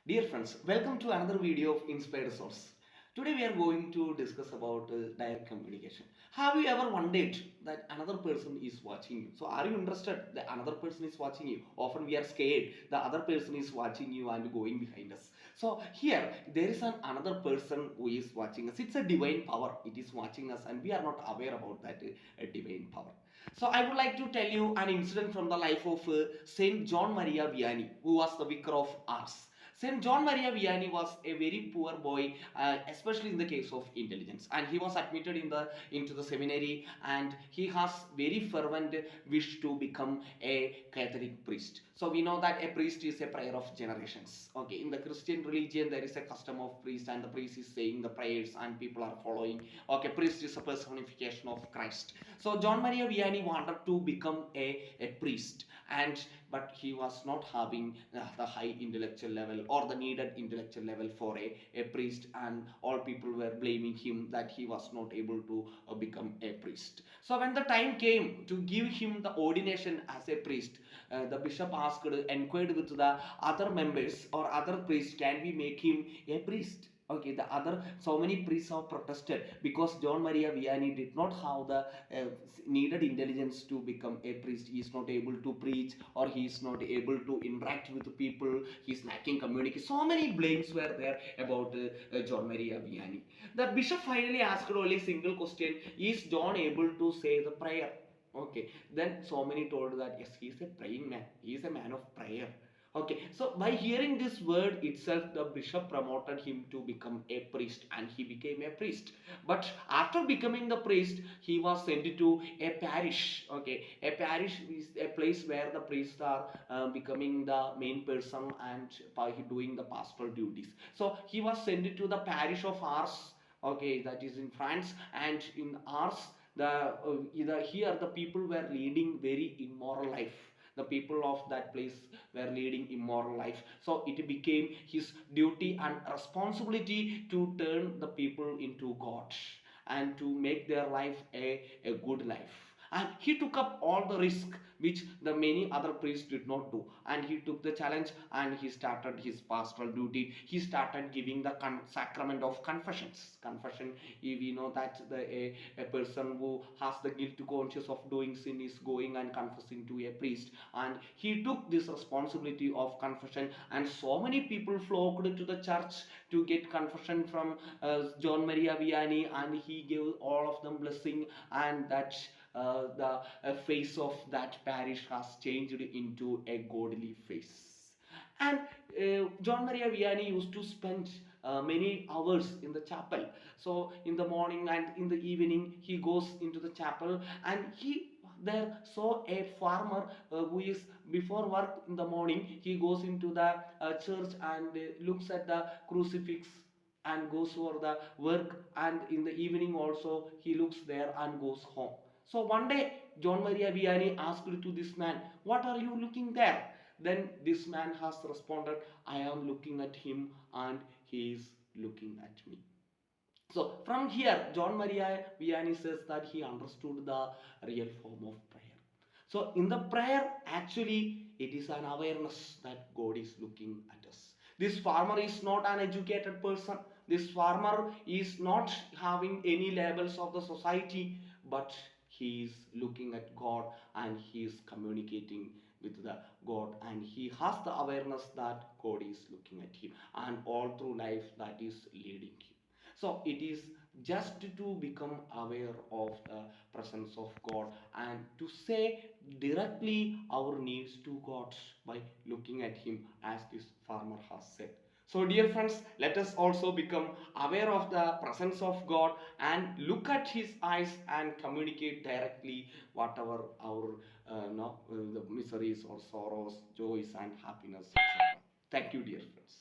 Dear friends, welcome to another video of Inspired Source. Today we are going to discuss about direct communication. Have you ever wondered that another person is watching you? So are you interested that another person is watching you? Often we are scared the other person is watching you and going behind us. So here there is another person who is watching us. It's a divine power. It is watching us and we are not aware about that divine power. So I would like to tell you an incident from the life of Saint John Maria Vianney, who was the vicar of Ars. Saint John Maria Vianney was a very poor boy, especially in the case of intelligence, and he was admitted into the seminary, and he has very fervent wish to become a Catholic priest. So we know that a priest is a prayer of generations. Okay, in the Christian religion there is a custom of priest, and the priest is saying the prayers, and people are following. Okay, priest is a personification of Christ. So John Maria Vianney wanted to become a priest, and but he was not having the high intellectual level or the needed intellectual level for a priest, and all people were blaming him that he was not able to become a priest. So when the time came to give him the ordination as a priest, the bishop asked, inquired with the other members or other priests, can we make him a priest? Okay, the other so many priests have protested because John Maria Vianney did not have the needed intelligence to become a priest. He is not able to preach, or he is not able to interact with people. He is lacking communication. So many blames were there about John Maria Vianney. The bishop finally asked only single question: is John able to say the prayer? Okay, then so many told that yes, he is a praying man. He is a man of prayer. Okay, so by hearing this word itself, the bishop promoted him to become a priest, and he became a priest. But after becoming the priest, he was sent to a parish. Okay, a parish is a place where the priests are becoming the main person and by doing the pastoral duties. So he was sent to the parish of Ars. Okay, that is in France, and in Ars, here the people were leading very immoral life. The people of that place were leading immoral life, so it became his duty and responsibility to turn the people into God and to make their life a good life. And he took up all the risk which the many other priests did not do, and he took the challenge and he started his pastoral duty. He started giving the sacrament of confession. We know that a person who has the guilt conscious of doing sin is going and confessing to a priest, and he took this responsibility of confession, and so many people flocked to the church to get confession from John Maria Vianney, and he gave all of them blessing, and that the face of that parish has changed into a godly face. And John Maria Vianney used to spend many hours in the chapel. So in the morning and in the evening he goes into the chapel, and he there saw a farmer who is before work in the morning he goes into the church and looks at the crucifix and goes for the work, and in the evening also he looks there and goes home. So one day John Maria Vianney asked to this man, what are you looking there? Then this man has responded, I am looking at him and he is looking at me. So from here John Maria Vianney says that he understood the real form of prayer. So in the prayer, actually it is an awareness that God is looking at us. This farmer is not an educated person. This farmer is not having any labels of the society, but he is looking at God and he is communicating with the God, and he has the awareness that God is looking at him, and all through life that is leading him. So it is just to become aware of the presence of God and to say directly our needs to God by looking at him, as this farmer has said. So dear friends, let us also become aware of the presence of God and look at his eyes and communicate directly whatever our no, the miseries or sorrows, joys and happiness, etc. Thank you, dear friends.